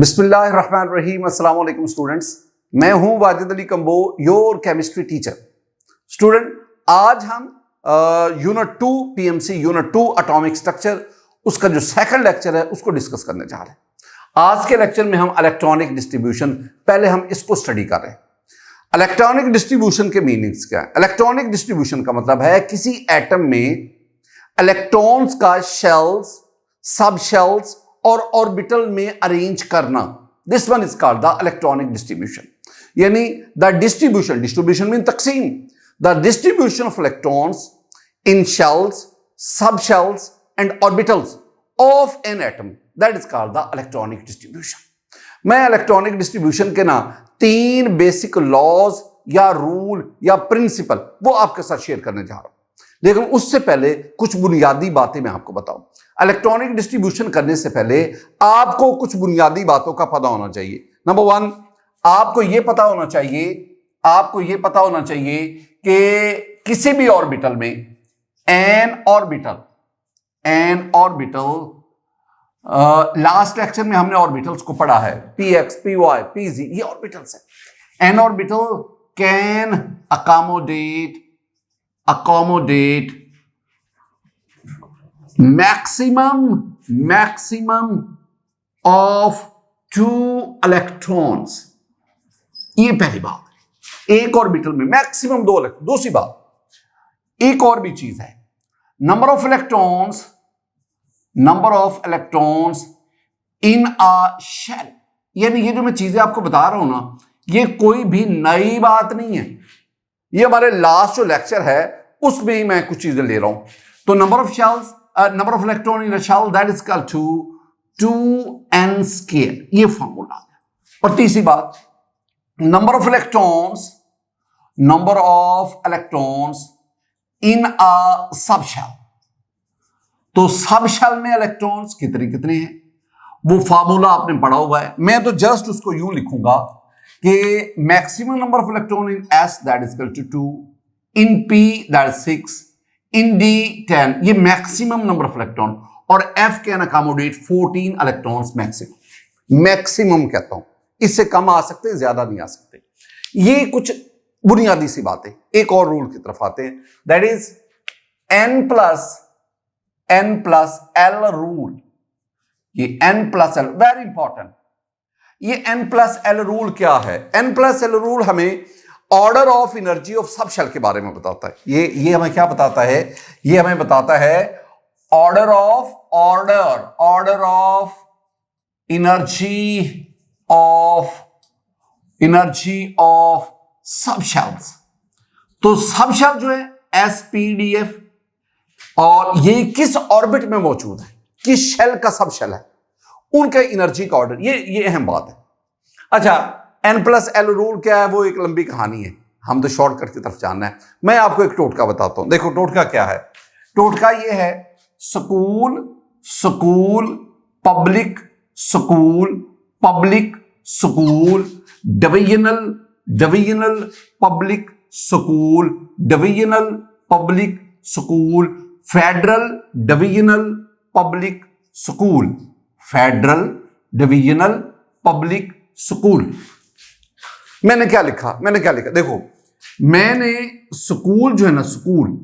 बिस्मिल्लाहिर्रहमानिर्रहीम। अस्सलाम वालेकुम स्टूडेंट्स, मैं हूं Wajid Ali combo, your chemistry teacher. Student, आज हम unit 2 PMC unit 2 atomic structure, उसका जो सेकंड लेक्चर है उसको डिस्कस करने जा रहे हैं। आज के लेक्चर में हम इलेक्ट्रॉनिक डिस्ट्रीब्यूशन, पहले हम इसको स्टडी कर रहे हैं। इलेक्ट्रॉनिक डिस्ट्रीब्यूशन के मीनिंग्स क्या है? इलेक्ट्रॉनिक डिस्ट्रीब्यूशन का मतलब है किसी एटम में इलेक्ट्रॉन्स का शेल्स, सब शेल्स और ऑर्बिटल में अरेंज करना। This one is called the electronic distribution. यानी द डिस्ट्रीब्यूशन मीन तकसीम, the distribution of electrons in shells, सब shells and orbitals of an atom, that is called the electronic distribution. मैं electronic distribution के ना 3 basic laws या rule या principal वो आपके साथ शेयर करने जा रहा हूं। लेकिन उससे पहले कुछ बुनियादी बातें मैं आपको बताऊं। इलेक्ट्रॉनिक डिस्ट्रीब्यूशन करने से पहले आपको कुछ बुनियादी बातों का पता होना चाहिए। नंबर 1, आपको यह पता होना चाहिए कि किसी भी ऑर्बिटल में एन ऑर्बिटल, लास्ट लेक्चर में हमने ऑर्बिटल्स को पढ़ा है, P X, P Y, P Z, ये ऑर्बिटल्स है। An orbital can accommodate maximum of 2 electrons। ये पहली बात है। एक ऑर्बिटल में मैक्सिमम 2 इलेक्ट्रॉन। दूसरी बात, एक और भी चीज है, number of electrons in a shell. यानी ये जो मैं चीजें आपको बता रहा हूं ना, ये कोई भी नई बात नहीं है। ये हमारे लास्ट जो लेक्चर है उसमें ही मैं कुछ चीजें ले रहा हूं। तो number of electron in a shell, that is equal to 2n square, ये फॉर्मूला है। और तीसरी बात, number of electrons in a sub shell. तो सब शेल में इलेक्ट्रॉन्स कितने हैं वो फॉर्मूला आपने पढ़ा हुआ है। मैं तो जस्ट उसको यूं लिखूंगा कि maximum number of electron in S, that is equal to 2, in P that is 6, in D 10। ये मैक्सिमम नंबर ऑफ इलेक्ट्रॉन। और F can accommodate 14 electrons maximum कहता हूं। इससे कम आ सकते, ज्यादा नहीं आ सकते। ये कुछ बुनियादी सी बातें। एक और रूल की तरफ आते हैं, that is n plus l rule. ये n plus l very important. ये n प्लस एल रूल क्या है? n प्लस एल रूल हमें order of energy of sub shell के बारे में बताता है। ये हमें क्या बताता है? ये हमें बताता है ऑर्डर ऑफ एनर्जी ऑफ सब शेल्स। तो सब शेल जो है SPDF, और ये किस ऑर्बिट में मौजूद है, किस शेल का सब शेल है, उनके एनर्जी का ऑर्डर, ये अहम बात है। अच्छा, n प्लस एल रूल क्या है? वो एक लंबी कहानी है, हम तो शॉर्टकट की तरफ जानना है। मैं आपको एक टोटका बताता हूं। देखो टोटका क्या है। टोटका ये है, school public school, divisional public school, federal divisional public school. मैंने क्या लिखा? देखो, मैंने स्कूल जो है ना, स्कूल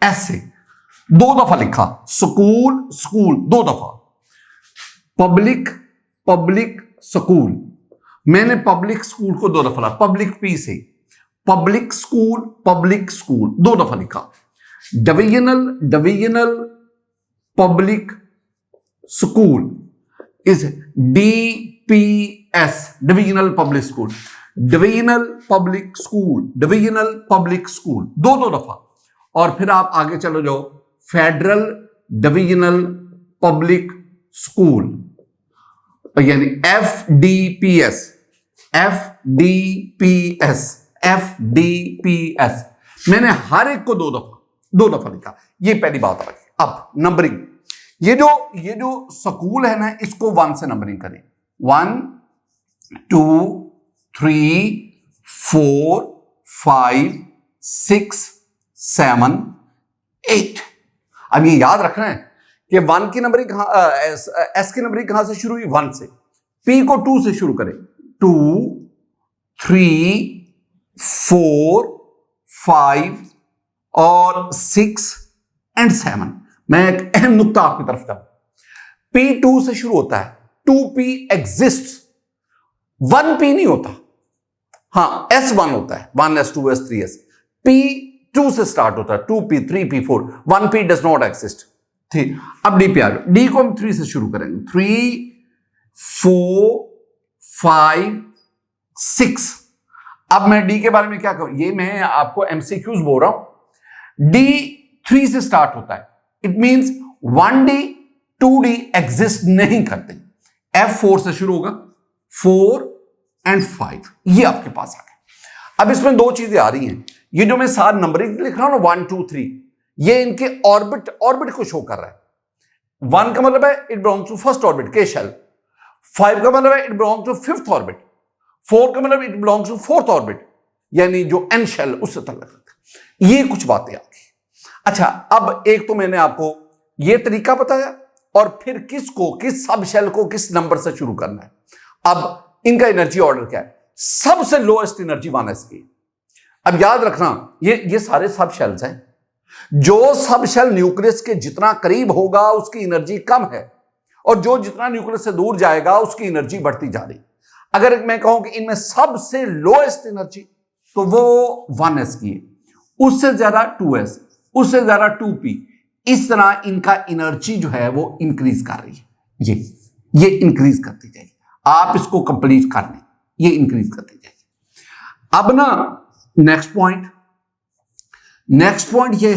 ऐसे 2 दफा लिखा, स्कूल 2 दफा, पब्लिक स्कूल। मैंने पब्लिक स्कूल को 2 दफा लिखा, पब्लिक पी से, पब्लिक स्कूल 2 दफा लिखा। Divisional public school is DPS, divisional public school 2 दफा। और फिर आप आगे चलो जाओ, फेडरल डिविजनल पब्लिक स्कूल, यानी FDPS। मैंने हर एक को 2 दफा लिखा। ये पहली बात आ गई। अब नंबरिंग, ये जो स्कूल है ना, इसको 1 से नंबरिंग करें। 1 2 3 4 5 6 7 8। अब ये याद रखना है कि 1 की नंबरिंग एस की नंबरिंग कहां से शुरू हुई? 1 से। पी को 2 से शुरू करें, 2, 3, 4, 5 और 6 एंड 7। मैं एक अहम नुक्ता आपकी तरफ जाऊं, पी 2 से शुरू होता है, 2p एग्जिस्ट, 1p नहीं होता। हाँ, S1 होता है, 1s, 2s, 3s। p 2 से स्टार्ट होता है, 2p, 3p, 4, 1p does not exist. ठीक, अब डी पे आ जाओ, डी को हम 3 से शुरू करेंगे, 3, 4, 5, 6। अब मैं डी के बारे में क्या कहूं, ये मैं आपको एमसीक्यूज बोल रहा हूं। डी 3 से स्टार्ट होता है, it means 1d 2d exist नहीं करते। F4 से शुरू होगा, 4 एंड 5, ये आपके पास आ गया। अब इसमें दो चीजें आ रही हैं, ये जो मैं सारे नंबरिंग लिख रहा हूं ना 1 2 3, ये इनके ऑर्बिट को शो कर रहा है। 1 का मतलब है it belongs to first orbit, K shell. 5 का मतलब है it belongs to fifth orbit. 4 का मतलब it belongs to fourth orbit, यानी जो एन शेल उससे तल्लुक रखता है। ये कुछ बातें आती। अच्छा, अब एक तो मैंने आपको ये तरीका बताया, और फिर किस सब शेल को किस नंबर से शुरू करना है। अब इनका एनर्जी ऑर्डर क्या है, सबसे लोएस्ट एनर्जी 1s की। अब याद रखना, ये सारे सब शेल्स हैं, जो सब शेल न्यूक्लियस के जितना करीब होगा उसकी एनर्जी कम है, और जो जितना न्यूक्लियस से दूर जाएगा उसकी एनर्जी बढ़ती जा रही। अगर मैं कहूं कि इनमें सबसे लोएस्ट एनर्जी, तो वो 1s की है, उससे ज्यादा 2s, उससे ज्यादा 2p। इस तरह इनका एनर्जी जो है वो इंक्रीज कर रही है, ये इंक्रीज करती जाएगी। आप इसको कंप्लीट कर लें, ये इंक्रीज करती जाएगी। अब ना नेक्स्ट पॉइंट ये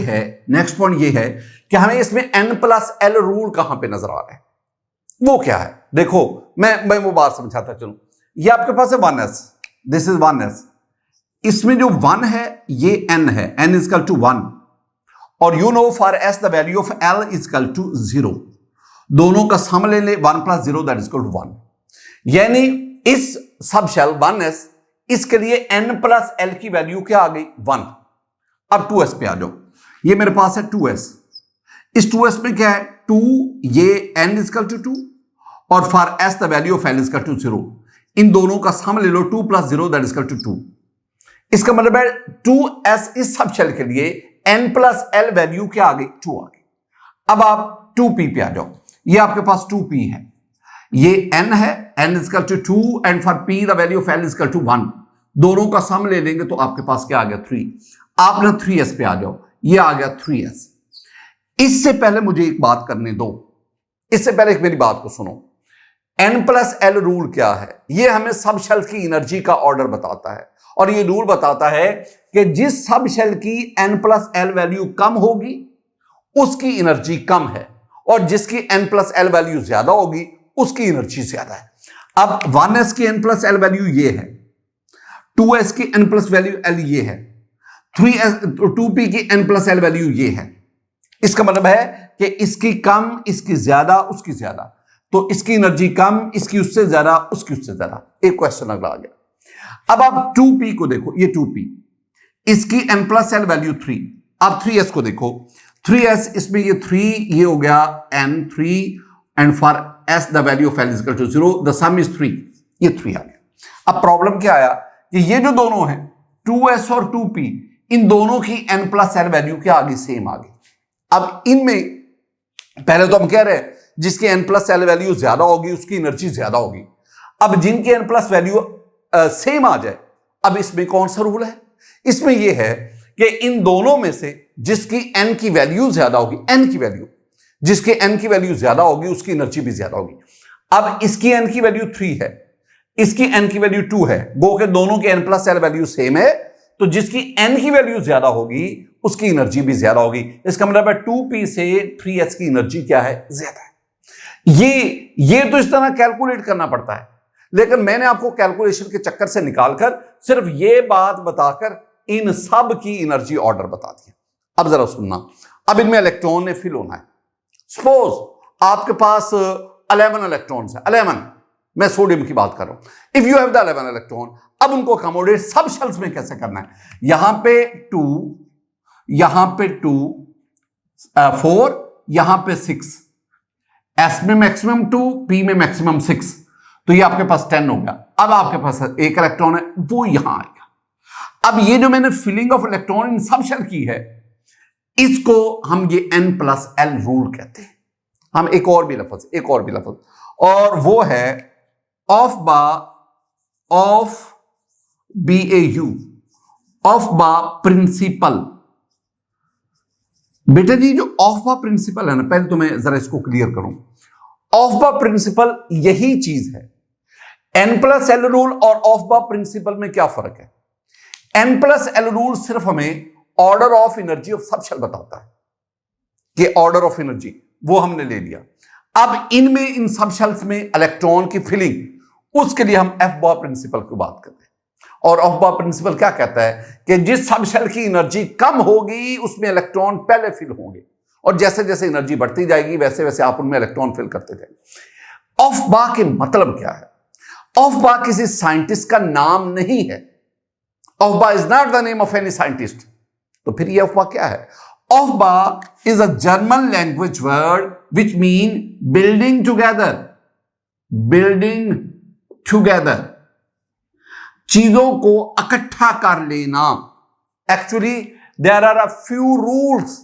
है कि हमें इसमें n+l रूल कहां पे नजर आ रहा है, वो क्या है। देखो, मैं वो बात समझाता चलूं। ये आपके पास है 1s, दिस इज 1s। इसमें जो 1 है ये n है, n इज इक्वल टू 1, और you know for s the value of l is equal to 0। दोनों का सम ले ले, 1 + 0 दैट इज इक्वल टू 1। यानी इस सब शेल 1s, इसके लिए n+l की वैल्यू क्या आ गई, 1। अब 2s पे आ जाओ, ये मेरे पास है 2s। इस 2s में क्या है, 2, ये n इज इक्वल टू 2, और for s the value of l is equal to 0। इन दोनों का सम ले लो, 2 + 0 दैट इज इक्वल टू 2। इसका मतलब है 2s इस सब शेल के लिए n+l वैल्यू क्या आ गई, 2 आ गई। अब आप 2p पे आ जाओ, ये आपके पास 2p है, ये n है, n is equal to 2, and for p the value of l is equal to 1। दोनों का सम ले लेंगे तो आपके पास क्या आ गया, 3। आप ना 3s पे आ जाओ, ये आ गया 3s। इससे पहले मुझे एक बात करने दो, इससे पहले एक मेरी बात को सुनो। n+l रूल क्या है, ये हमें सब शेल की एनर्जी का ऑर्डर बताता है, और ये रूल बताता है कि जिस सब शेल की n+l वैल्यू कम होगी उसकी एनर्जी कम है, और जिसकी n+l वैल्यू ज्यादा होगी उसकी एनर्जी ज्यादा है। अब 1s की n+l वैल्यू ये है, 2s की n+ वैल्यू l ये है, 2p की n+l वैल्यू ये है। इसका मतलब है कि इसकी कम, इसकी ज्यादा, उसकी ज्यादा, तो इसकी एनर्जी कम, इसकी उससे ज्यादा, उसकी उससे ज्यादा। एक क्वेश्चन अगला आ गया। अब आप 2p को देखो, ये 2p, इसकी n+l वैल्यू 3। अब 3s को देखो, 3s, इसमें ये 3, ये हो गया n3, and for s the value of l is equal to 0, the sum is 3, ये 3 आ गया। अब प्रॉब्लम क्या आया कि ये जो दोनों हैं 2s और 2p, इन दोनों की n+l वैल्यू क्या आ गई, सेम आ गई। अब इनमें पहले तो हम कह रहे हैं जिसकी n+l वैल्यू ज्यादा होगी उसकी एनर्जी ज्यादा होगी। अब जिनकी n+ वैल्यू सेम आ जाए, अब इसमें कौन सा रूल है, इसमें यह है कि इन दोनों में से जिसकी n की वैल्यू ज्यादा होगी, n की वैल्यू, जिसके n की वैल्यू ज्यादा होगी उसकी एनर्जी भी ज्यादा होगी। अब इसकी n की वैल्यू 3 है, इसकी n की वैल्यू 2 है, गो के दोनों की n+l वैल्यू सेम है, तो जिसकी n की वैल्यू ज्यादा होगी उसकी एनर्जी भी ज्यादा होगी। इसका मतलब है 2p से 3s की एनर्जी क्या है, ज्यादा है। ये तो इस तरह कैलकुलेट करना पड़ता है, लेकिन मैंने आपको कैलकुलेशन के चक्कर से निकालकर सिर्फ ये बात बताकर इन सब की एनर्जी ऑर्डर बता दिया। अब जरा सुनना, अब इनमें इलेक्ट्रॉन ने फिल होना है। सपोज आपके पास 11 इलेक्ट्रॉन्स है, 11, मैं सोडियम की बात कर रहा हूं। If you have the 11 electron, अब उनको अकोमोडेट सब शेल्स में कैसे करना है, यहां पे 2, यहां पे 2, 4, यहां पे 6, s में मैक्सिमम 2, p में मैक्सिमम 6, तो ये आपके पास 10 हो गया। अब आपके पास एक इलेक्ट्रॉन है, वो यहां आएगा। अब ये जो मैंने फिलिंग ऑफ इलेक्ट्रॉन इन सब शेल की है, इसको हम ये N+L रूल कहते हैं। हम एक और भी लफ्ज और वो है ऑफ BAU, ऑफ बा प्रिंसिपल। बेटा जी जो ऑफ बा प्रिंसिपल है ना, पहले तो मैं जरा इसको क्लियर करूं। ऑफ बा प्रिंसिपल यही चीज है। N+L रूल और ऑफ बा प्रिंसिपल में क्या फर्क है? N+L रूल सिर्फ हमें order of energy of sub shell बताता है कि ऑर्डर ऑफ एनर्जी वो हमने ले लिया। अब इनमें इन सब शेल्स में इलेक्ट्रॉन की फिलिंग, उसके लिए हम एफ बॉ प्रिंसिपल की बात करते हैं। और ऑफ बॉ प्रिंसिपल क्या कहता है कि जिस सब शेल की एनर्जी कम होगी उसमें इलेक्ट्रॉन पहले फिल होंगे, और जैसे जैसे एनर्जी बढ़ती जाएगी वैसे वैसे आप उनमें इलेक्ट्रॉन फिल करते जाएंगे। ऑफ बा के मतलब क्या है? ऑफ बा किसी साइंटिस्ट का नाम नहीं है। Aufbau is not the name of any scientist. तो फिर ये ऑफ बा क्या है? Aufbau is a German language word which mean building together, चीजों को इकट्ठा कर लेना। Actually there are a few rules,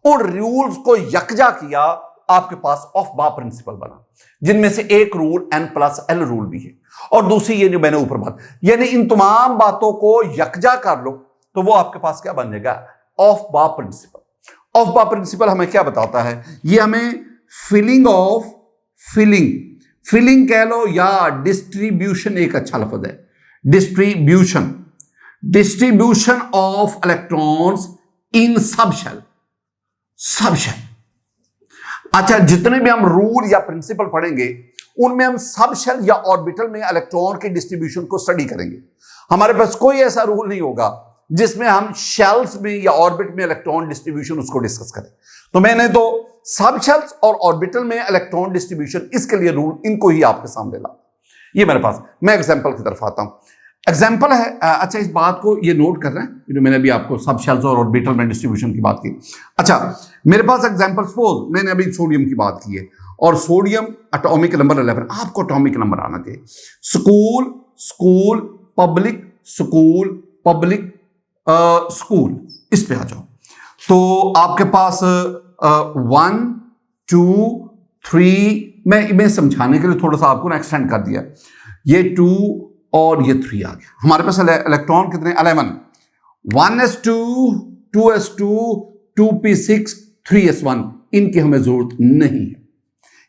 उन रूल्स को यकजा किया, आपके पास ऑफ बा प्रिंसिपल बना, जिनमें से एक रूल N+L रूल भी है, और दूसरी ये जो मैंने ऊपर बात, यानी इन तमाम बातों को यकजा कर लो तो वो आपके पास क्या बन जाएगा? ऑफ बा प्रिंसिपल। ऑफ बा प्रिंसिपल हमें क्या बताता है? ये हमें फिलिंग कह लो या डिस्ट्रीब्यूशन, एक अच्छा लफ्ज है डिस्ट्रीब्यूशन ऑफ इलेक्ट्रॉन्स इन सब शेल। अच्छा, जितने भी हम रूल या प्रिंसिपल पढ़ेंगे उनमें हम सब शेल या ऑर्बिटल में इलेक्ट्रॉन के डिस्ट्रीब्यूशन को स्टडी करेंगे। हमारे पास कोई ऐसा रूल नहीं होगा जिसमें हम शेल्स में या ऑर्बिट में इलेक्ट्रॉन डिस्ट्रीब्यूशन उसको डिस्कस करें। तो मैंने तो सब शेल्स और ऑर्बिटल में इलेक्ट्रॉन डिस्ट्रीब्यूशन, इसके लिए रूल, इनको ही आपके सामने ला। ये मेरे पास, मैं एग्जांपल की तरफ आता हूं। एग्जांपल है, अच्छा इस बात को ये नोट कर रहे हैं जो मैंने अभी आपको सब शेल्स और ऑर्बिटल में डिस्ट्रीब्यूशन की बात की। अच्छा, मेरे पास एग्जांपल, सपोज मैंने अभी सोडियम की बात की है, और सोडियम एटॉमिक नंबर 11, आपको एटॉमिक नंबर आना चाहिए। स्कूल पब्लिक स्कूल, इस पे आ जाओ। तो आपके पास 1 2 3, मैं समझाने के लिए थोड़ा सा आपको ना एक्सटेंड कर दिया, ये 2 और ये 3 आ गया। हमारे पास इलेक्ट्रॉन कितने? 11। 1s2 2s2 2p6 3s1, इनकी हमें जरूरत नहीं है।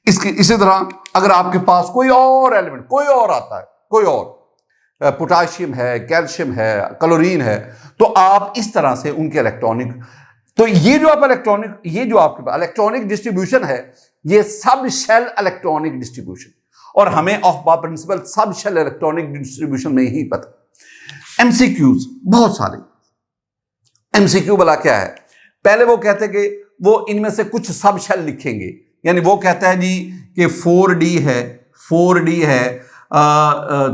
इसी तरह अगर आपके पास कोई और एलिमेंट, कोई और आता है, कोई और पोटाशियम है, कैल्शियम है, क्लोरीन है, तो आप इस तरह से उनके इलेक्ट्रॉनिक, तो ये जो आपके पास इलेक्ट्रॉनिक डिस्ट्रीब्यूशन है, ये सब शेल इलेक्ट्रॉनिक डिस्ट्रीब्यूशन, और हमें ऑफ बा प्रिंसिपल सब शेल इलेक्ट्रॉनिक डिस्ट्रीब्यूशन में ही पता। एमसीक्यूज बहुत सारे। एमसीक्यू वाला क्या है? पहले वो कहते कि वो इनमें से कुछ सब शेल लिखेंगे, यानी वो कहता है जी कि 4D है,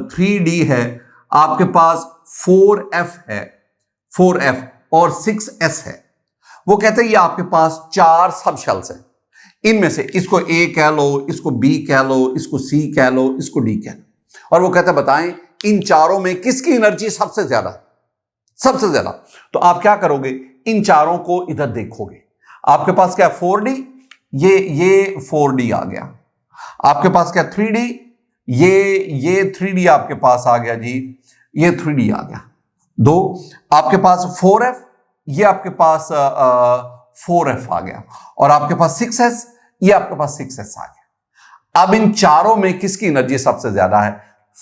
3D है, आपके पास 4F है, 4F और 6S है। वो कहते हैं ये आपके पास 4 सब शेल्स हैं, इनमें से इसको A कह लो, इसको B कह लो, इसको C कह लो, इसको D कह लो, और वो कहते हैं बताएं इन चारों में किसकी एनर्जी सबसे ज्यादा? सबसे ज्यादा। तो आप क्या करोगे? इन चारों को इधर देखोगे। आपके पास क्या 4D, ये 4D आ गया। आपके पास क्या 3D, ये 3D आपके पास आ गया जी, ये 3D आ गया। 2 आपके पास 4F, ये आपके पास 4F आ गया, और आपके पास 6S, ये आपके पास 6S आ गया। अब इन चारों में किसकी एनर्जी सबसे ज्यादा है?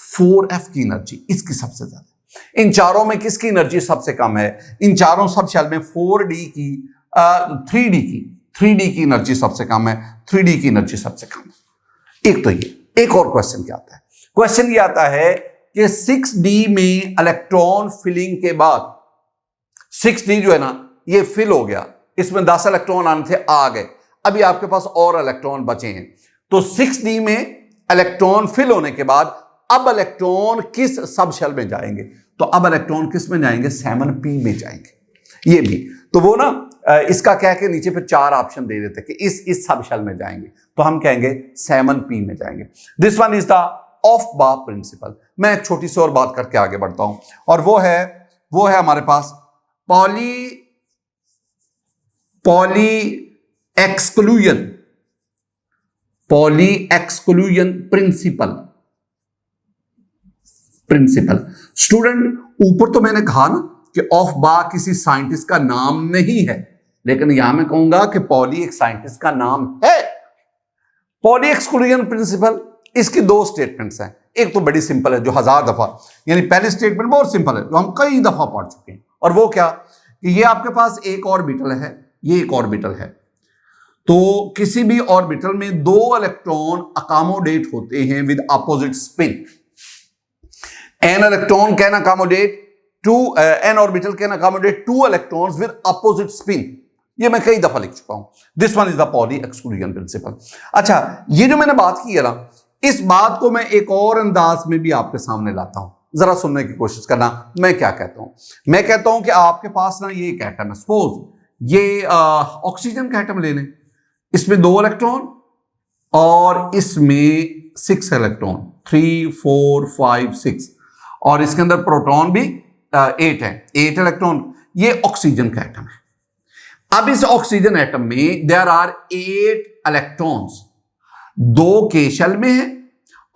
4F की एनर्जी इसकी सबसे ज्यादा। इन चारों में किसकी एनर्जी सबसे कम है? इन चारों सब शेल में 4D की 3D की एनर्जी सबसे कम है, 3D की एनर्जी सबसे कम है। एक तो ये। एक और क्वेश्चन क्या आता है? क्वेश्चन ये आता है कि 6D में इलेक्ट्रॉन फिलिंग के बाद, 6D जो है ना ये फिल हो गया, इसमें 10 इलेक्ट्रॉन आने थे, आ गए, अभी आपके पास और इलेक्ट्रॉन बचे हैं। तो 6D में इलेक्ट्रॉन फिल होने के बाद अब इलेक्ट्रॉन किस सब शेल में जाएंगे? तो अब इलेक्ट्रॉन किस में जाएंगे? 7p में जाएंगे। ये भी तो वो ना इसका कह के नीचे फिर 4 ऑप्शन दे देते कि इस सब शेल में जाएंगे, तो हम कहेंगे 7p में जाएंगे। This one is the Aufbau principle. मैं एक छोटी सी और बात करके आगे बढ़ता हूं, और वो है हमारे पास पॉली एक्सक्लूजन प्रिंसिपल। स्टूडेंट, ऊपर तो मैंने कहा ना कि ऑफ बा किसी साइंटिस्ट का नाम नहीं है, लेकिन यहां मैं कहूंगा कि पॉली एक साइंटिस्ट का नाम है। पॉली एक्सक्लूजन प्रिंसिपल, इसकी दो स्टेटमेंट्स हैं। एक तो बड़ी सिंपल है, जो 1000 दफा, यानी पहली स्टेटमेंट बहुत सिंपल है, जो हम कई दफा पढ़ चुके हैं, और वो क्या कि ये आपके पास एक ऑर्बिटल है, ये एक ऑर्बिटल है। तो किसी भी ऑर्बिटल में दो इलेक्ट्रॉन अकोमोडेट होते हैं with opposite spin. N orbital can accommodate two electrons with opposite spin. ये मैं कई दफा लिख चुका हूं। This one is the poly exclusion principle. अच्छा, ये जो मैंने बात की है ना, इस बात को मैं एक और अंदाज में भी आपके सामने लाता हूं, जरा सुनने की कोशिश करना। मैं क्या कहता हूं? मैं कहता हूं कि आपके पास ना ये एक एटम है, सपोज ये ऑक्सीजन का एटम ले लें, इसमें 2 इलेक्ट्रॉन और इसमें 6 इलेक्ट्रॉन, 3 4 5 6, और इसके अंदर प्रोटॉन भी 8 है, 8 इलेक्ट्रॉन। ये ऑक्सीजन का एटम है। अब इस ऑक्सीजन एटम में देयर आर 8 इलेक्ट्रॉन्स, 2 के शेल में है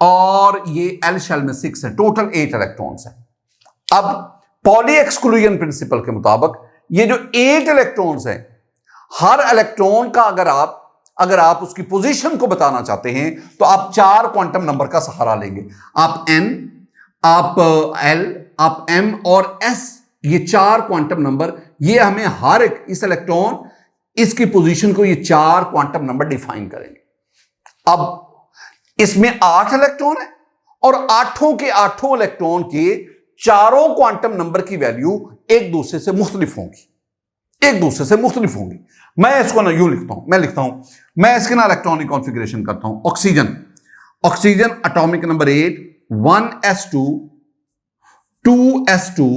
और ये एल शेल में 6 है, टोटल 8 इलेक्ट्रॉन्स है। अब पॉली एक्सक्लूजन प्रिंसिपल के मुताबिक ये जो 8 इलेक्ट्रॉन्स है, हर इलेक्ट्रॉन का अगर आप उसकी पोजीशन को बताना चाहते हैं तो आप 4 क्वांटम नंबर का सहारा लेंगे। आप n, आप l, आप m और s, ये 4 क्वांटम नंबर, ये हमें हर एक इस इलेक्ट्रॉन, इसकी पोजीशन को ये 4 क्वांटम नंबर डिफाइन करेंगे। अब इसमें 8 इलेक्ट्रॉन है और 8 के 8 इलेक्ट्रॉन के चारों क्वांटम नंबर की वैल्यू एक दूसरे से मुख्तलिफ होंगी। मैं इसको ना यूं लिखता हूं, मैं इसके ना इलेक्ट्रॉनिक कॉन्फ़िगरेशन करता हूं। Oxygen atomic number 8, 1s2, 2s2,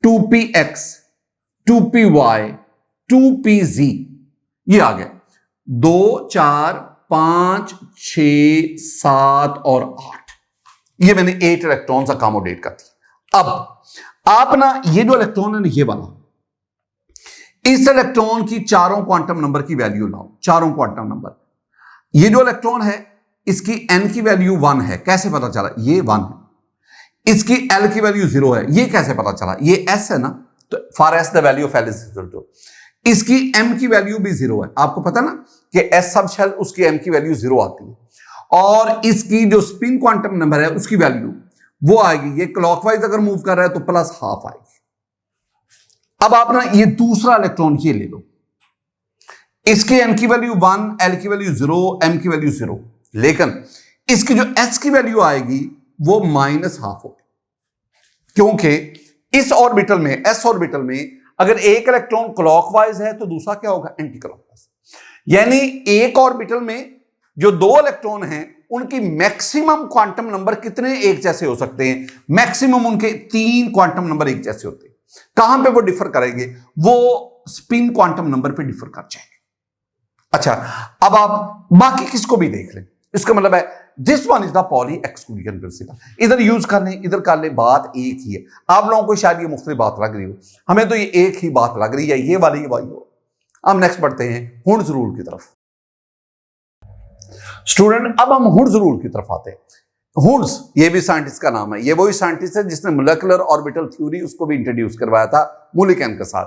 2px, 2py, 2pz, ये आ गया। 2 4 5 6 7 और 8, ये मैंने 8 इलेक्ट्रॉन्स अकोमोडेट कर दिए। अब आप ना ये जो इलेक्ट्रॉन है ना, ये वाला, इस इलेक्ट्रॉन की चारों क्वांटम नंबर की वैल्यू लाओ, चारों क्वांटम नंबर। ये जो इलेक्ट्रॉन है इसकी n की वैल्यू 1 है, कैसे पता चला? ये 1 है। इसकी l की वैल्यू 0 है, ये कैसे पता चला? ये s है ना, तो for s the value of l is equal to, इसकी m की वैल्यू भी 0 है। आपको पता ना कि s सब शेल, उसकी m की वैल्यू 0 आती है, और इसकी जो स्पिन क्वांटम नंबर है उसकी वैल्यू वो आएगी, ये क्लॉकवाइज अगर मूव कर रहा है तो +½ आएगी। अब आप ना ये दूसरा इलेक्ट्रॉन ये ले लो, इसके n की वैल्यू 1, l की वैल्यू 0, m की वैल्यू 0, लेकिन इसकी जो s की वैल्यू आएगी वो -½ होगी, क्योंकि इस ऑर्बिटल में, s ऑर्बिटल में, अगर एक इलेक्ट्रॉन क्लॉकवाइज है तो दूसरा क्या होगा? Anti clockwise. यानी एक ऑर्बिटल में जो 2 इलेक्ट्रॉन हैं उनकी मैक्सिमम क्वांटम नंबर कितने एक जैसे हो सकते हैं? मैक्सिमम उनके 3 क्वांटम नंबर एक जैसे होते हैं। कहां पे वो डिफर करेंगे? वो स्पिन क्वांटम नंबर पे डिफर कर जाएंगे। अच्छा, अब आप बाकी किसको भी देख लें, इसका मतलब है this one is the poly exclusion principle. इधर यूज कर लें, इधर कर लें, बात एक ही है। आप लोगों को शायद ये मुख्तलिफ बात लग रही हो, हमें तो ये एक ही बात लग रही है, ये वाली हो। हम नेक्स्ट बढ़ते हैं हुड्स रूल की तरफ। स्टूडेंट, अब हम हुड्स रूल की तरफ आते हैं। हुड्स, ये भी साइंटिस्ट का नाम है, ये वही साइंटिस्ट है जिसने मोलेकुलर ऑर्बिटल थ्योरी उसको भी इंट्रोड्यूस करवाया था मुलिकन के साथ।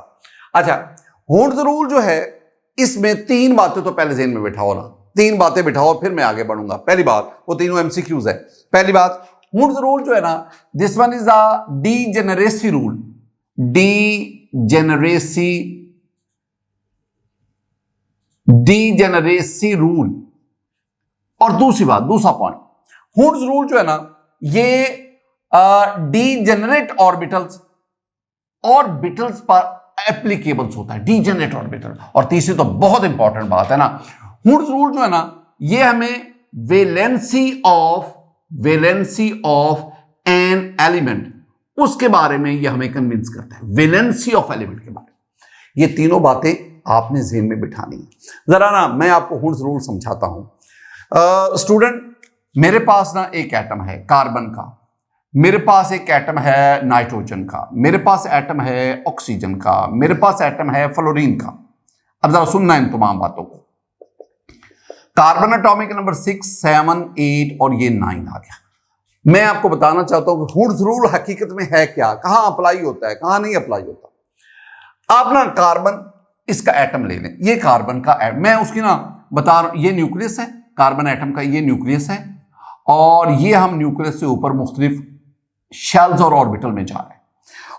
अच्छा, हुड्स रूल जो है, इसमें 3 बातें तो पहले ज़हन में बिठाओ ना, 3 बातें बिठाओ, फिर मैं आगे बढ़ूंगा। पहली बात, वो तीनों एमसीक्यूज है। पहली बात, हुड्स रूल जो है ना, this one is the degeneracy rule, degeneracy rule. और दूसरी बात, दूसरा पॉइंट, हुड्स रूल जो है ना, ये डीजेनरेट ऑर्बिटल्स पर एप्लीकेबल्स होता है, डीजेनरेट ऑर्बिटल। और तीसरी तो बहुत इंपॉर्टेंट बात है ना, हुड्स रूल जो है ना, ये हमें वेलेंसी ऑफ एन एलिमेंट, उसके बारे में ये हमें कन्विंस करता है, वेलेंसी ऑफ एलिमेंट के बारे में। ये तीनों बातें आपने ज़हन में बिठानी है। जरा ना मैं आपको हुड्स रूल समझाता हूं। स्टूडेंट, मेरे पास ना एक एटम है कार्बन का, मेरे पास एक एटम है नाइट्रोजन का, मेरे पास एटम है ऑक्सीजन का, मेरे पास एटम है फ्लोरीन का। अब जरा सुनना इन तमाम बातों को। कार्बन एटॉमिक नंबर 6, 7, 8 और ये 9 आ गया। मैं आपको बताना चाहता हूं कि हुड्स रूल हकीकत में है क्या, कहां अप्लाई होता है, कहां नहीं अप्लाई होता। आप ना कार्बन इसका एटम ले लें, ये कार्बन का एटम, मैं उसकी ना बता रहा हूं, ये न्यूक्लियस है कार्बन एटम का, ये न्यूक्लियस है और ये हम न्यूक्लियस से ऊपर मुख्तलिफ शेल्स और ऑर्बिटल में जा रहे हैं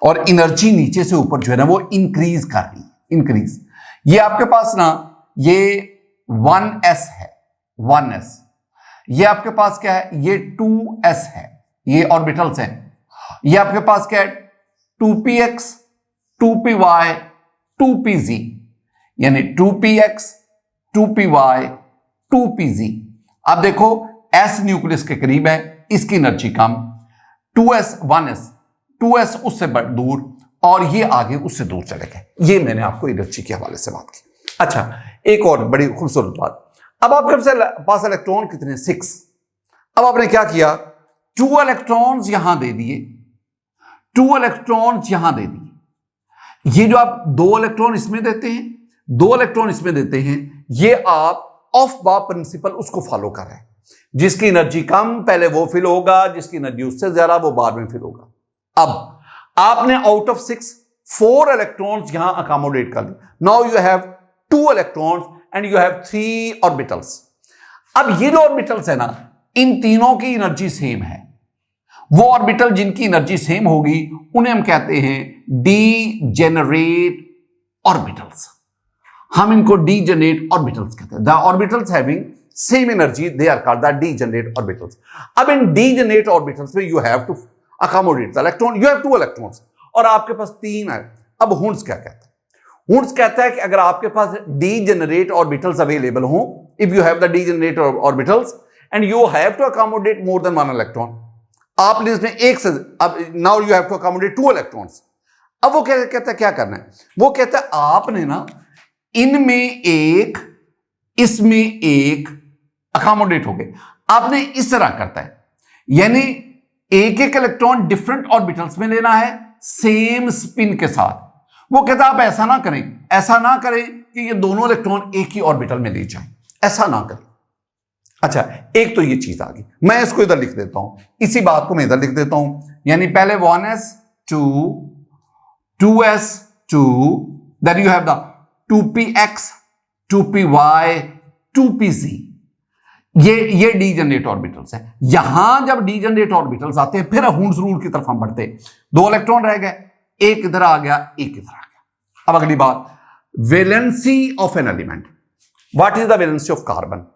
और एनर्जी नीचे से ऊपर जो है ना वो इंक्रीज कर रही है, इंक्रीज। ये आपके पास ना ये 1s है, 1s, ये आपके पास क्या है, ये 2s है, ये ऑर्बिटल्स हैं। ये आपके पास क्या है, 2px, 2py, 2pz, यानी 2px, 2py, 2pz। अब देखो s न्यूक्लियस के करीब है, इसकी एनर्जी कम, 2s 1s, 2s उससे दूर और ये आगे उससे दूर चले गए। ये मैंने आपको एनर्जी के हवाले से बात की। अच्छा, एक और बड़ी खूबसूरत बात, अब आपके पास इलेक्ट्रॉन कितने, 6। अब आपने क्या किया, 2 इलेक्ट्रॉन्स यहां दे दिए, 2 इलेक्ट्रॉन्स यहां दे दिए। ये जो आप 2 इलेक्ट्रॉन इसमें देते हैं, 2 इलेक्ट्रॉन इसमें देते हैं, ये आप ऑफ बा प्रिंसिपल उसको फॉलो कर रहे हैं। जिसकी एनर्जी कम पहले वो फिल होगा, जिसकी एनर्जी उससे ज्यादा वो बाद में फिल होगा। अब आपने आउट ऑफ 6 4 इलेक्ट्रॉन्स यहां अकोमोडेट कर दिए। Now you have 2 electrons and you have 3 orbitals. अब ये जो ऑर्बिटल्स है ना, इन तीनों की एनर्जी सेम है। वो ऑर्बिटल जिनकी एनर्जी सेम होगी उन्हें हम कहते हैं डीजेनरेट ऑर्बिटल्स। हम इनको डीजेनरेट ऑर्बिटल्स कहते हैं। The orbitals having same energy they are called the degenerate orbitals. अब इन डीजेनरेट ऑर्बिटल्स में you have to accommodate the electron, you have 2 electrons और आपके पास 3 है। अब हुड्स क्या कहता है, हुड्स कहता है कि अगर आपके पास डीजेनरेट ऑर्बिटल्स अवेलेबल हो, if you have the degenerate orbitals and you have to accommodate more than 1 electron, आपने इसमें एक से, अब now you have to accommodate 2 electrons. अब वो कहता है क्या करना है, वो कहता है आपने ना इनमें एक इसमें एक अकोमोडेट हो गए। आपने इस तरह करता है, यानी एक एक इलेक्ट्रॉन डिफरेंट ऑर्बिटल्स में लेना है सेम स्पिन के साथ। वो कहता है आप ऐसा ना करें, ऐसा ना करें कि ये दोनों इलेक्ट्रॉन एक ही ऑर्बिटल में ले जाएं, ऐसा ना करें। अच्छा, एक तो ये चीज आ गई, मैं इसको इधर लिख देता हूं, इसी बात को मैं इधर लिख देता हूं, यानी पहले 1s 2 2s 2, then you have the 2px 2py 2pz। ये डीजेनरेट ऑर्बिटल्स है। यहां जब डीजेनरेट ऑर्बिटल्स आते हैं फिर हुड्स रूल की तरफ हम बढ़ते हैं। 2 इलेक्ट्रॉन रह गए, एक इधर आ गया, एक इधर आ गया। अब अगली बात, valency of an element. What is the valency of carbon?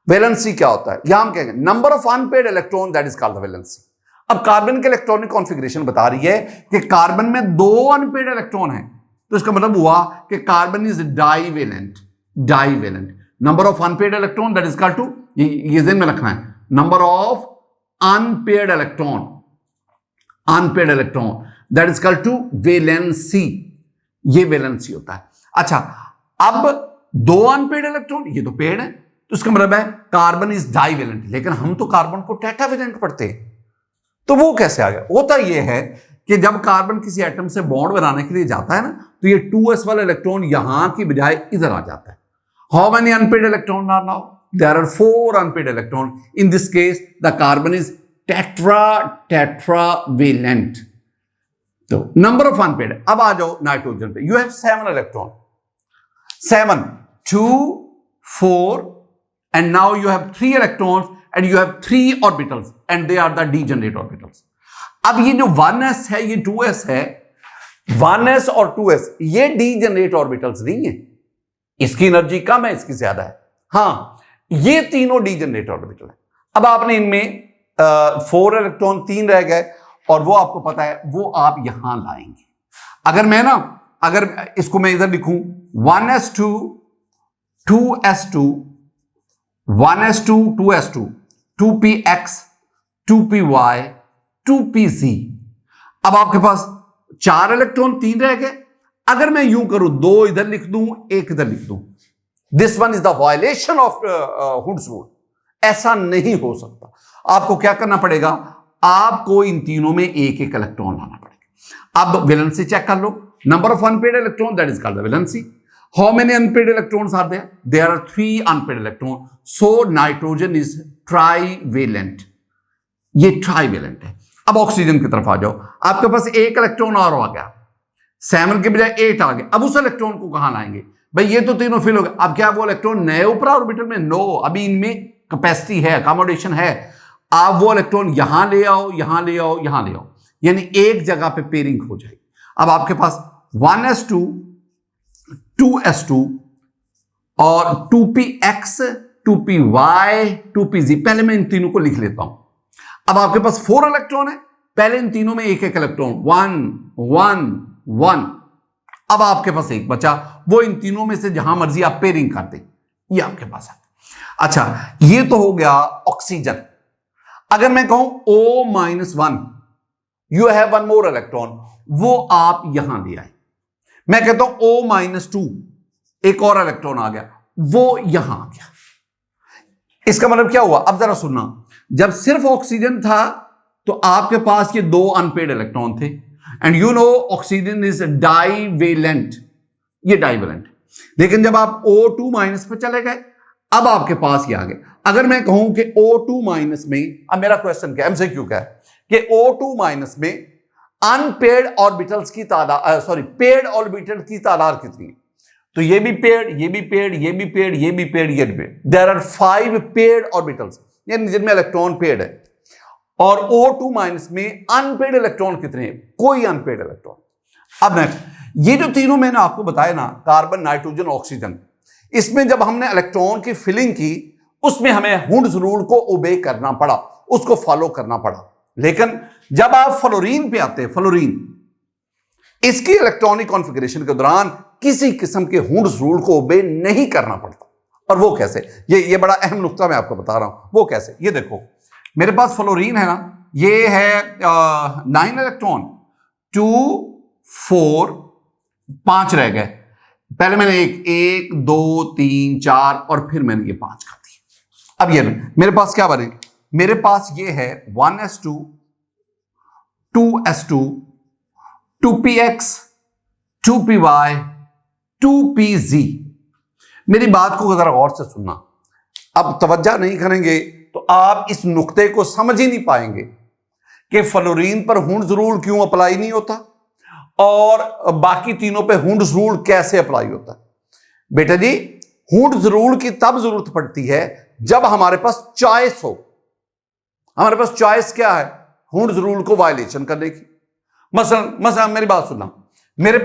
Valency क्या होता है, यहां हम कहेंगे number of unpaired electron, that is called the valency. अब कार्बन के इलेक्ट्रॉनिक कॉन्फ़िगरेशन बता रही है कि कार्बन में 2 अनपेयर्ड इलेक्ट्रॉन हैं, तो इसका मतलब हुआ कि carbon is divalent. Divalent number of unpaired electron that is equal to, ये ज़हन में रखना है, number of unpaired electron, unpaired electron that is equal to valency. ये वैलेंसी होता है। अच्छा, अब 2 अनपेयर्ड इलेक्ट्रॉन, ये तो पेयर्ड है, तो इसका मतलब है कार्बन इज डाइवेलेंट। लेकिन हम तो कार्बन को टेट्रावेलेंट पढ़ते हैं, तो वो कैसे आ गया? होता ये है कि जब कार्बन किसी एटम से बॉन्ड बनाने के लिए जाता है ना, तो ये 2s वाला इलेक्ट्रॉन यहां की बजाय इधर आ जाता है। How many unpaired electron are now? There are 4 unpaired electron. In this case the carbon is tetravalent. तो नंबर ऑफ अनपेयर्ड। अब आ जाओ नाइट्रोजन पे, you have 7 electron, 7 2 4 and now you have 3 electrons and you have 3 orbitals and they are the degenerate orbitals. अब ये जो 1s है, ये 2s है, 1s और 2s ये degenerate orbitals नहीं है, इसकी एनर्जी कम है, इसकी ज्यादा है। हां, ये तीनों degenerate orbital है। अब आपने इनमें 4 इलेक्ट्रॉन 3 रह गए और वो आपको पता है वो आप यहां लाएंगे। अगर मैं ना, अगर इसको मैं इधर लिखूं 1s2 2s2 1s2 2s2 2px 2py 2pz। अब आपके पास 4 इलेक्ट्रॉन 3 रह गए। अगर मैं यूं करूं, 2 इधर लिख दूं, 1 इधर लिख दूं, this one is the violation of hoods rule. ऐसा नहीं हो सकता। आपको क्या करना पड़ेगा, आपको इन तीनों में एक एक इलेक्ट्रॉन लाना पड़ेगा। अब वैलेंसी चेक कर लो, number of unpaired electron, that is called the valency. How many unpaired electrons are there? There are 3 unpaired electron, so nitrogen is trivalent, ये ट्राईवेलेंट है। अब ऑक्सीजन की तरफ आ जाओ, आपके पास एक इलेक्ट्रॉन और आ गया, 7 के बजाय 8 आ गया। अब उस इलेक्ट्रॉन को कहां लाएंगे भाई? ये तो तीनों फिल हो गए। अब क्या वो इलेक्ट्रॉन नए ऊपर ऑर्बिटल में? नो, अभी इनमें कैपेसिटी है, अकोमोडेशन है। आप वो इलेक्ट्रॉन यहां ले आओ, यहां ले आओ, यहां ले आओ, यानी एक जगह पे पेयरिंग हो जाएगी। अब आपके पास 1s2 2s2 और 2px 2py 2pz, पहले मैं इन तीनों को लिख लेता हूं। अब आपके पास 4 इलेक्ट्रॉन है, पहले इन तीनों में एक एक इलेक्ट्रॉन, 1 1 1। अब आपके पास एक बचा, वो इन तीनों में से जहां मर्जी आप पेयरिंग करते, ये आपके पास है। अच्छा, ये तो हो गया ऑक्सीजन। अगर मैं कहूं O-1, you have 1 more electron, वो आप यहां ले आए। मैं कहता हूं O-2, एक और इलेक्ट्रॉन आ गया, वो यहां आ गया। इसका मतलब क्या हुआ? अब जरा सुनना, जब सिर्फ ऑक्सीजन था तो आपके पास ये 2 अनपेड इलेक्ट्रॉन थे, and you know oxygen is divalent, ये डाइवेलेंट। लेकिन जब आप O2- पे चले गए, अब आपके पास ये आ गए। अगर मैं कहूं कि O2- में, अब मेरा क्वेश्चन क्या, एमसीक्यू क्या है कि O2- में अनपेड ऑर्बिटल्स की तादाद, सॉरी पेड ऑर्बिटल की तादाद कितनी है? तो ये भी पेड, ये भी पेड, ये भी पेड, ये भी पेड, ये भी paired. There are 5 paired orbitals, यानी जिनमें इलेक्ट्रॉन पेड है। और O2- में अनपेड इलेक्ट्रॉन कितने हैं? कोई अनपेड इलेक्ट्रॉन। अब नेक्स्ट, ये जो तीनों मैंने आपको बताया ना, कार्बन, नाइट्रोजन, ऑक्सीजन, इसमें जब हमने इलेक्ट्रॉन की फिलिंग की, उसमें हमें हुंड्स रूल को ओबे करना पड़ा, उसको फॉलो करना पड़ा। लेकिन जब आप फ्लोरीन पे आते हैं, फ्लोरीन, इसकी इलेक्ट्रॉनिक कॉन्फ़िगरेशन के दौरान किसी किस्म के हुंड्स रूल को ओबे नहीं करना पड़ता। और वो कैसे? ये बड़ा अहम नुक्ता मैं आपको बता रहा हूं। वो कैसे? ये देखो, मेरे पास फ्लोरीन है ना, ये है 9 इलेक्ट्रॉन, 2 4 5 रह गए। पहले मैंने 1 2 3 4 और फिर मैंने ये 5 कर दिए। अब ये मेरे पास क्या बने? मेरे पास ये है 1s2 2s2 2px 2py 2pz। मेरी बात को जरा गौर से सुनना, अब तवज्जो नहीं करेंगे तो आप इस नुक्ते को समझ ही नहीं पाएंगे कि फ्लोरीन पर हुंड्स रूल क्यों अप्लाई नहीं होता और बाकी तीनों पे हुंड्स रूल कैसे अप्लाई होता है। बेटा जी, हुंड्स रूल की तब जरूरत पड़ती है जब हमारे पास चॉइस हो। हमारे पास चॉइस क्या है? हुंड्स रूल को वायलेशन करने की। मसलन मेरी बात सुनना, मेरे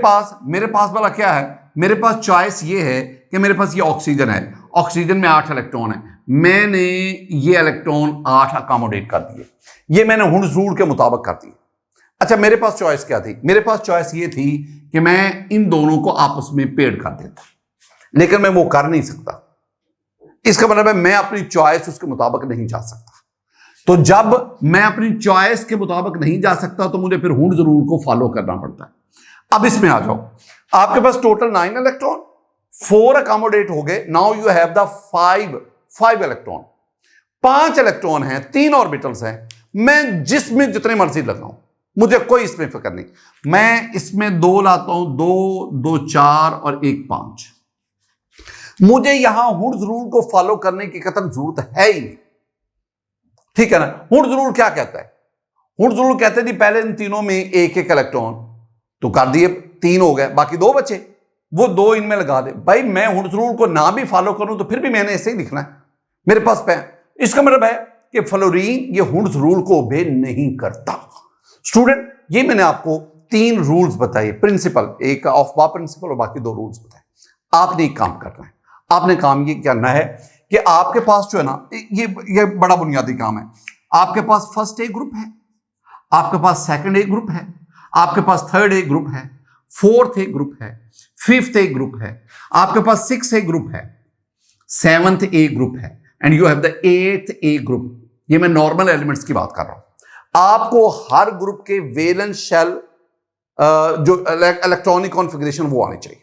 पास वाला क्या है? मेरे पास चॉइस ये है कि मेरे पास ये ऑक्सीजन है, ऑक्सीजन में 8 इलेक्ट्रॉन है, मैंने ये इलेक्ट्रॉन 8 अकोमोडेट कर दिए, ये मैंने हुंड्स रूल के मुताबिक कर दिए। अच्छा, मेरे पास चॉइस क्या थी? मेरे पास चॉइस ये थी कि मैं इन दोनों को आपस में पेड़ कर देता, लेकिन मैं वो कर नहीं सकता। इसका मतलब है मैं अपनी चॉइस उसके मुताबिक नहीं जा सकता। तो जब मैं अपनी चॉइस के मुताबिक नहीं जा सकता तो मुझे फिर हुंड्स रूल को फॉलो करना पड़ता है। अब इसमें आ जाओ, आपके पास टोटल 9 इलेक्ट्रॉन, 4 अकोमोडेट हो गए। Now you have the 5 electron, 5 electron हैं, 3 ऑर्बिटल्स हैं। मैं जिसमें जितने मर्जी लगाऊं, मुझे कोई इसमें फिक्र नहीं। मैं इसमें 2 लाता हूं, 2 2 4 और 1 5। मुझे यहां हुंड्स रूल को फॉलो करने की कतई जरूरत है ही नहीं, ठीक है ना। हुंड्स रूल क्या कहता है? हुंड्स रूल कहते हैं जी पहले इन तीनों में एक एक इलेक्ट्रॉन तो कर दिए, 3 हो गए, बाकी 2 बचे, वो 2 इनमें लगा दे। भाई मैं हुंड्स रूल को ना भी फॉलो करूं तो फिर भी मैंने ऐसे ही लिखना है, मेरे पास पेन। इसका मतलब है कि फ्लोरीन ये हुंड्स रूल को ओबे नहीं करता। स्टूडेंट, ये मैंने आपको 3 रूल्स बताए, प्रिंसिपल, एक ऑफ प्रिंसिपल और बाकी 2 रूल्स बताए। आपने एक काम करना है, आपने काम ये करना है कि आपके पास जो है ना, ये बड़ा बुनियादी काम है। आपके पास फर्स्ट ए ग्रुप है, आपके पास सेकंड ए ग्रुप है, आपके पास थर्ड ए ग्रुप है, फोर्थ ए ग्रुप है, फिफ्थ ए ग्रुप है, आपके पास 6th ए ग्रुप है, 7th ए ग्रुप है, and you have the 8th A group. ये मैं नॉर्मल एलिमेंट्स की बात कर रहा हूं। आपको हर ग्रुप के वैलेंस शेल जो इलेक्ट्रॉनिक कॉन्फ़िगरेशन वो आनी चाहिए।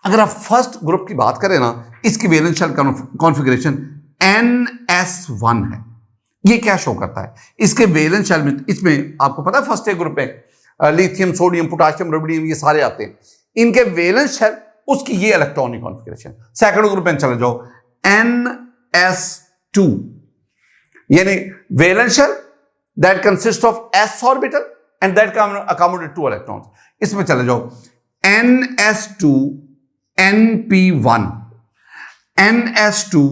अगर आप फर्स्ट ग्रुप की बात करें ना, इसकी वैलेंस शेल कॉन्फ़िगरेशन NS1 है। ये क्या शो करता है? इसके वैलेंस शेल में, इसमें आपको पता है फर्स्ट ए ग्रुप में लिथियम, सोडियम, पोटाशियम, रुबिडियम, ये सारे आते हैं। इनके वैलेंस शेल, उसकी ये इलेक्ट्रॉनिक कॉन्फ़िगरेशन। सेकंड ग्रुप में चले जाओ, NS2, यानी valence shell that consist of s orbital and that can accommodate 2 electrons. इसमें चले जाओ, NS2 NP1, NS2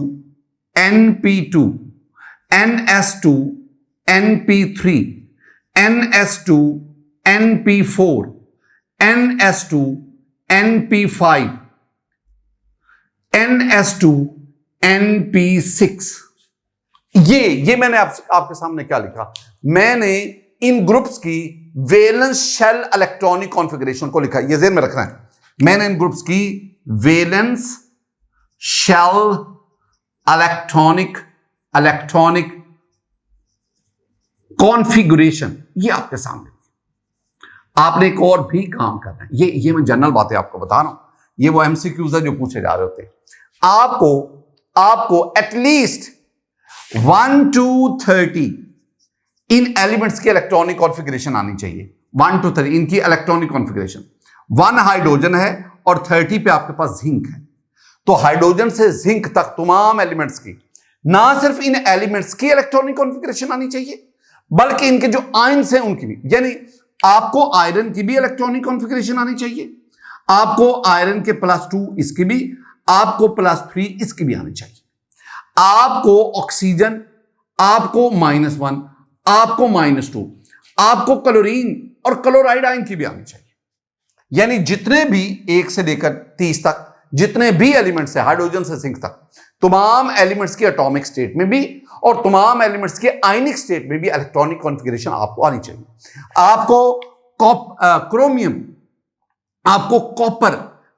NP2, NS2 NP3, NS2 NP4, NS2 NP5, NS2 NP6। ये मैंने आपके सामने क्या लिखा? मैंने इन ग्रुप्स की वैलेंस शेल इलेक्ट्रॉनिक कॉन्फ़िगरेशन को लिखा। ये ज़हन में रखना है, मैंने इन ग्रुप्स की वैलेंस शेल इलेक्ट्रॉनिक कॉन्फ़िगरेशन, ये आपके सामने। आपने एक और भी काम करना है, ये मैं जनरल बातें आपको बता रहा हूं, ये वो एमसीक्यूज है जो पूछे जा रहे होते हैं। आपको एटलीस्ट 1 to 30 इन एलिमेंट्स की इलेक्ट्रॉनिक कॉन्फ़िगरेशन आनी चाहिए। 1 to 30 इनकी इलेक्ट्रॉनिक कॉन्फ़िगरेशन। 1 हाइड्रोजन है और 30 पे आपके पास जिंक है, तो हाइड्रोजन से जिंक तक तमाम एलिमेंट्स की, ना सिर्फ इन एलिमेंट्स की इलेक्ट्रॉनिक कॉन्फ़िगरेशन आनी चाहिए, बल्कि इनके जो आयन्स हैं उनकी भी। यानी आपको आयरन की भी इलेक्ट्रॉनिक कॉन्फ़िगरेशन आनी चाहिए, आपको आयरन के +2 इसकी भी, आपको +3 इसकी भी आनी चाहिए, आपको ऑक्सीजन, आपको -1, आपको -2, आपको क्लोरीन और क्लोराइड आयन की भी आनी चाहिए। यानी जितने भी 1 से लेकर 30 तक जितने भी एलिमेंट्स है, हाइड्रोजन से जिंक तक, तमाम एलिमेंट्स की एटॉमिक स्टेट में भी और तमाम एलिमेंट्स के आयनिक स्टेट में भी इलेक्ट्रॉनिक कॉन्फ़िगरेशन आपको आनी चाहिए। आपको क्रोमियम, आपको कॉपर,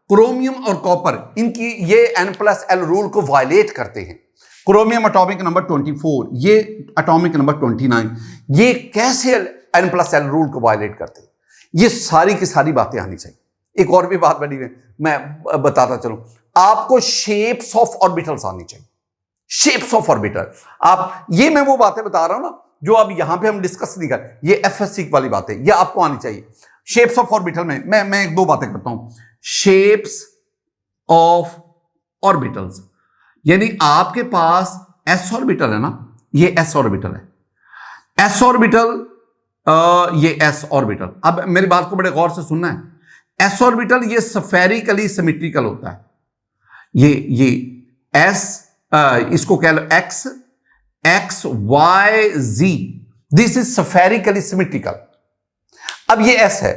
क्रोमियम और कॉपर, इनकी ये N+L रूल को वायलेट करते हैं। क्रोमियम एटॉमिक नंबर 24, ये एटॉमिक नंबर 29, ये कैसे N+L रूल को वायलेट करते हैं? ये सारी की सारी बातें आनी चाहिए। एक और भी बात बनी है, मैं बताता चलूं, आपको शेप्स ऑफ ऑर्बिटल्स आनी चाहिए। शेप्स ऑफ ऑर्बिटल, आप, ये मैं वो बातें बता रहा हूं ना जो अब यहां पे हम डिस्कस नहीं कर, ये एफएससी वाली बातें, ये आपको आनी चाहिए। शेप्स ऑफ ऑर्बिटल में मैं एक दो बातें करता हूं। शेप्स ऑफ ऑर्बिटल्स, यानी आपके पास एस ऑर्बिटल है ना, ये एस ऑर्बिटल है, एस ऑर्बिटल, ये एस ऑर्बिटल। अब मेरी बात को बड़े गौर से सुनना है। एस ऑर्बिटल ये स्फेरिकली सिमेट्रिकल होता है। ये एस, इसको कह लो X, XY Z, this is spherically symmetrical. अब ये एस है।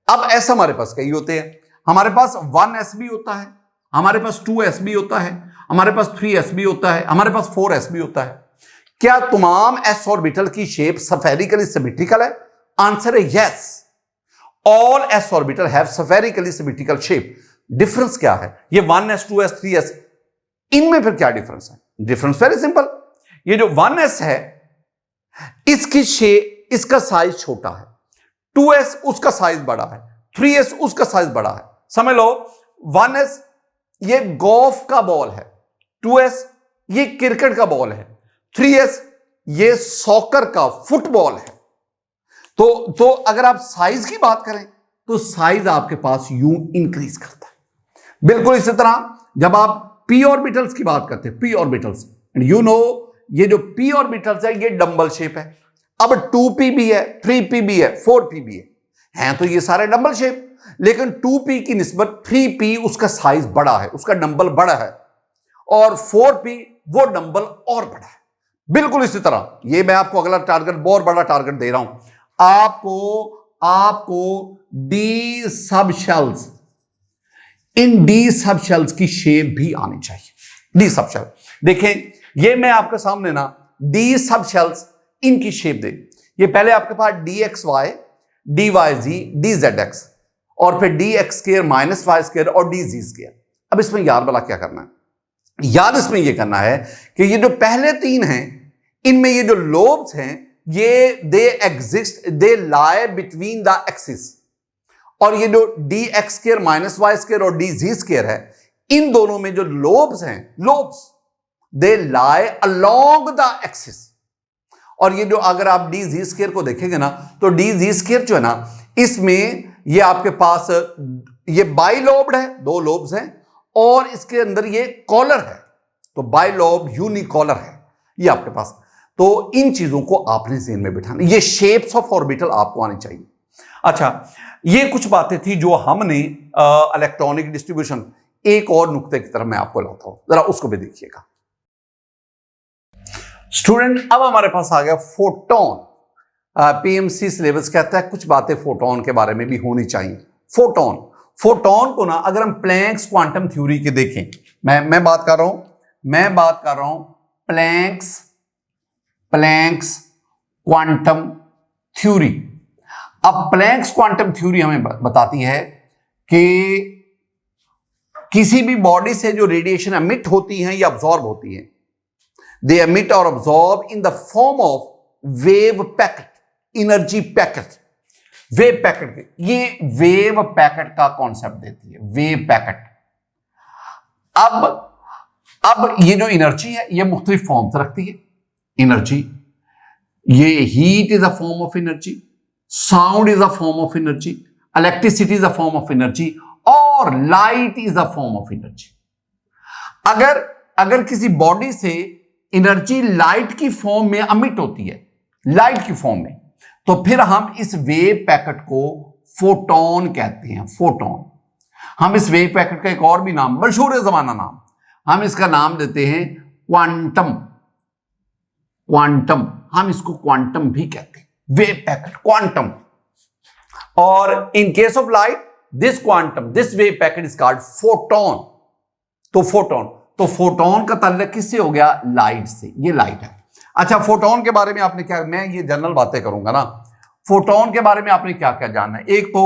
अब एस हमारे पास कई होते हैं, हमारे पास 1s भी होता है, हमारे पास 2s भी होता है, हमारे पास 3s भी होता है, हमारे पास 4s भी होता है। क्या तमाम s ऑर्बिटल की शेप स्फेरिकली सिमेट्रिकल है? आंसर है yes, all s orbital have spherically symmetrical shape. Difference क्या है? ये 1s 2s 3s, इनमें फिर क्या डिफरेंस है? Difference very simple. ये जो 1s है इसकी शेप, इसका साइज छोटा है, 2s उसका साइज बड़ा है, 3s उसका साइज बड़ा है। समझ लो 1s ये गोल्फ का बॉल है, 2s ये क्रिकेट का बॉल है, 3s ये सॉकर का फुटबॉल है। तो अगर आप साइज की बात करें तो साइज आपके पास यूं इंक्रीज करता है। बिल्कुल इसी तरह जब आप p ऑर्बिटल्स की बात करते हैं, p ऑर्बिटल्स, यू नो ये जो p ऑर्बिटल्स है ये डंबल शेप है। अब 2p भी है, 3p भी है, 4p भी है तो ये सारे डंबल शेप, लेकिन 2p की निस्बत 3p उसका साइज बड़ा है, उसका डंबल बड़ा है, और 4p वो डंबल और बड़ा है। बिल्कुल इसी तरह ये मैं आपको अगला टारगेट, बहुत बड़ा टारगेट दे रहा हूं आपको डी सब शेल्स, इन डी सब शेल्स की शेप भी आनी चाहिए। डी सब शेल देखें, ये मैं आपके सामने ना डी सब शेल्स इनकी शेप दे, ये पहले आपके पास dxy, dyz, dzx और फिर dx² -y² और dz²। अब इसमें याद वाला क्या करना है? याद इसमें यह करना है कि ये जो पहले तीन हैं इनमें ये जो लोब्स हैं ये they exist, they lie between the axis, और ये जो dx² -y² और dz² है इन दोनों में जो लोब्स हैं, lobes they lie along the axis. और ये जो अगर आप डी जी स्क्वायर को देखेंगे ना, तो डी जी स्क्वायर जो है ना, इसमें ये आपके पास ये बाइलोब्ड है, दो लोब्स हैं, और इसके अंदर ये कॉलर है, तो बाइलोब यूनिकॉलर है ये आपके पास। तो इन चीजों को आपने ज़हन में बिठाना, ये शेप्स ऑफ ऑर्बिटल आपको आनी चाहिए। अच्छा, ये कुछ बातें थी जो हमने इलेक्ट्रॉनिक डिस्ट्रीब्यूशन, एक और नुक्ते की तरफ मैं आपको लाता हूं, जरा उसको भी देखिएगा स्टूडेंट। अब हमारे पास आ गया फोटोन। पीएमसी सिलेबस कहता है कुछ बातें फोटोन के बारे में भी होनी चाहिए। फोटोन को ना अगर हम प्लैंक्स क्वांटम थ्योरी के देखें, मैं बात कर रहा हूं प्लैंक्स क्वांटम थ्योरी। अब प्लैंक्स क्वांटम थ्योरी हमें बताती है कि किसी भी बॉडी से जो रेडिएशन एमिट होती है या अब्सॉर्ब होती है, दे एमिट और absorb in the form of wave packet, energy packet. Wave packet, ये वेव पैकेट का कॉन्सेप्ट देती है, वेव पैकेट। अब ये जो एनर्जी है ये मुख्तलिफ फॉर्म्स रखती है। एनर्जी, ये heat is a form of energy, sound is a form of energy, electricity is a form of energy, और light is a form of energy. अगर किसी बॉडी से एनर्जी लाइट की फॉर्म में एमिट होती है, लाइट की फॉर्म में, तो फिर हम इस वेव पैकेट को फोटोन कहते हैं। फोटोन, हम इस वेव पैकेट का एक और भी नाम, मशहूर जमाना नाम, हम इसका नाम देते हैं क्वांटम। हम इसको क्वांटम भी कहते हैं, वेव पैकेट, क्वांटम। और in case of light, this wave packet is called photon. तो फोटोन का ताल्लुक किससे हो गया? लाइट से। ये लाइट है। अच्छा, फोटोन के बारे में आपने क्या, मैं ये जनरल बातें करूंगा ना, फोटोन के बारे में आपने क्या क्या जानना है। एक तो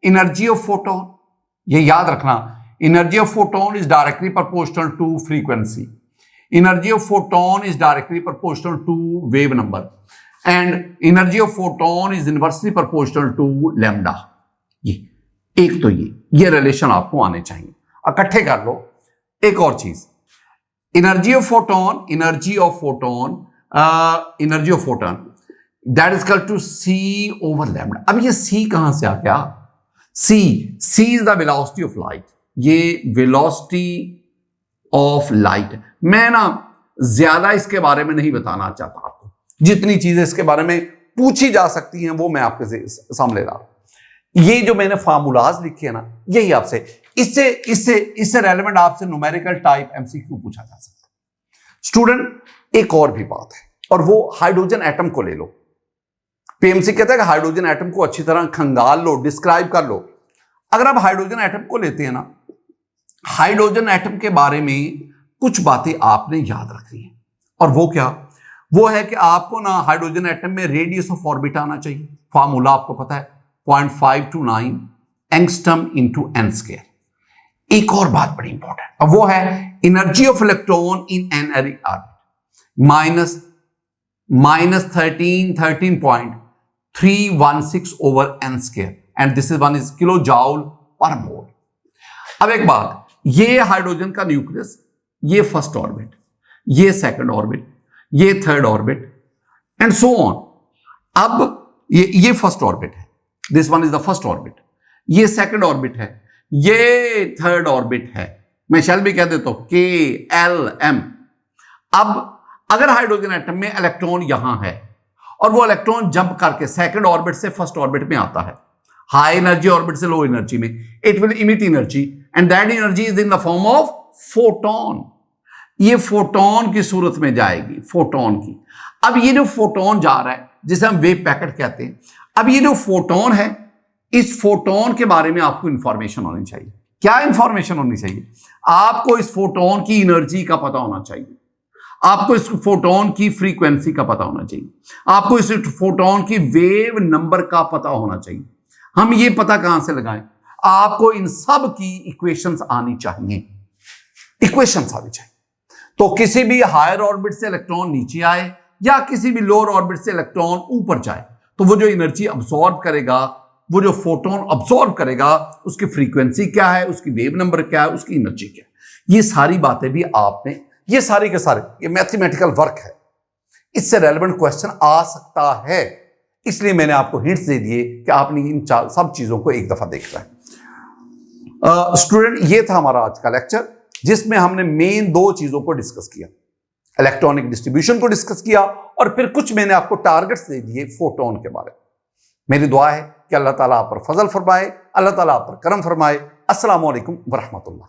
एनर्जी ऑफ फोटोन, ये याद रखना, energy of photon is directly proportional to frequency, energy of photon is directly proportional to wave number, and energy of photon is inversely proportional to lambda. ये एक तो ये रिलेशन आपको आने चाहिए, इकट्ठे कर लो। एक और चीज, energy of photon that is equal to C over lambda. अब ये सी कहां से आ गया? C is the velocity of light, ये वेलोसिटी ऑफ लाइट। मैं ना ज्यादा इसके बारे में नहीं बताना चाहता आपको, जितनी चीजें इसके बारे में पूछी जा सकती हैं वो मैं आपके सामने ला रहा हूं। ये जो मैंने फार्मूलाज लिखे हैं ना, यही आपसे इससे रेलेवेंट आपसे न्यूमेरिकल टाइप एमसीक्यू पूछा जा सकता है। स्टूडेंट, एक और भी बात है, और वो हाइड्रोजन एटम को ले लो। पीएमसी कहता है कि हाइड्रोजन एटम को अच्छी तरह खंगाल लो, डिस्क्राइब कर लो। अगर आप हाइड्रोजन एटम को लेते हैं ना, हाइड्रोजन एटम के बारे में कुछ बातें आपने याद रखनी है। और वो क्या? वो है कि आपको ना हाइड्रोजन एटम में रेडियस ऑफ ऑर्बिट आना चाहिए। फार्मूला आपको पता है, 0.529 एंगस्ट्रम इंटू एन स्क्वायर। एक और बात बड़ी इंपॉर्टेंट, अब वो है energy of electron in N orbit minus 13.316 over N square, and this is one is kilo joule per mole. अब एक बात, ये हाइड्रोजन का न्यूक्लियस, ये फर्स्ट ऑर्बिट, ये सेकंड ऑर्बिट, ये third orbit, and so on. अब ये फर्स्ट ऑर्बिट है, this one is the first orbit, ये सेकंड ऑर्बिट है, ये थर्ड ऑर्बिट है। मैं शैल भी कह देता हूं KLM। अब अगर हाइड्रोजन एटम में इलेक्ट्रॉन यहां है और वो इलेक्ट्रॉन जंप करके सेकंड ऑर्बिट से फर्स्ट ऑर्बिट में आता है, हाई एनर्जी ऑर्बिट से लो एनर्जी में, it will emit energy and that energy is in the form of photon. ये फोटोन की सूरत में जाएगी, फोटोन की। अब ये जो फोटोन जा रहा है, जिसे हम वेव पैकेट कहते हैं, अब ये जो फोटोन है, इस फोटोन के बारे में आपको इंफॉर्मेशन होनी चाहिए। क्या इंफॉर्मेशन होनी चाहिए? आपको इस फोटोन की एनर्जी का पता होना चाहिए, आपको इस फोटोन की फ्रीक्वेंसी का पता होना चाहिए, आपको इस फोटोन की वेव नंबर का पता होना चाहिए। हम ये पता कहां से लगाएं? आपको इन सब की इक्वेशंस आनी चाहिए, इक्वेशंस आनी चाहिए। तो किसी भी हायर ऑर्बिट से इलेक्ट्रॉन नीचे आए या किसी भी लोअर ऑर्बिट से इलेक्ट्रॉन ऊपर जाए, तो वो जो एनर्जी अब्सॉर्ब करेगा, वो जो फोटोन अब्सॉर्ब करेगा, उसकी फ्रीक्वेंसी क्या है, उसकी वेव नंबर क्या है, उसकी एनर्जी क्या है, ये सारी बातें भी आपने ये सारे के सारे ये मैथमेटिकल वर्क है, इससे रेलेवेंट क्वेश्चन आ सकता है, इसलिए मैंने आपको हिंट्स दे दिए कि आपने इन सब चीजों को एक दफा देखना है। स्टूडेंट, ये था हमारा आज का लेक्चर, जिसमें हमने मेन दो चीजों को डिस्कस किया, इलेक्ट्रॉनिक डिस्ट्रीब्यूशन को डिस्कस किया और फिर कुछ मैंने आपको टारगेट्स दे दिए फोटोन के बारे में। मेरी दुआ है कि अल्लाह ताला आप पर फजल फरमाए, अल्लाह ताला आप पर करम फरमाए। अस्सलामु अलैकुम वरहमतुल्लाह।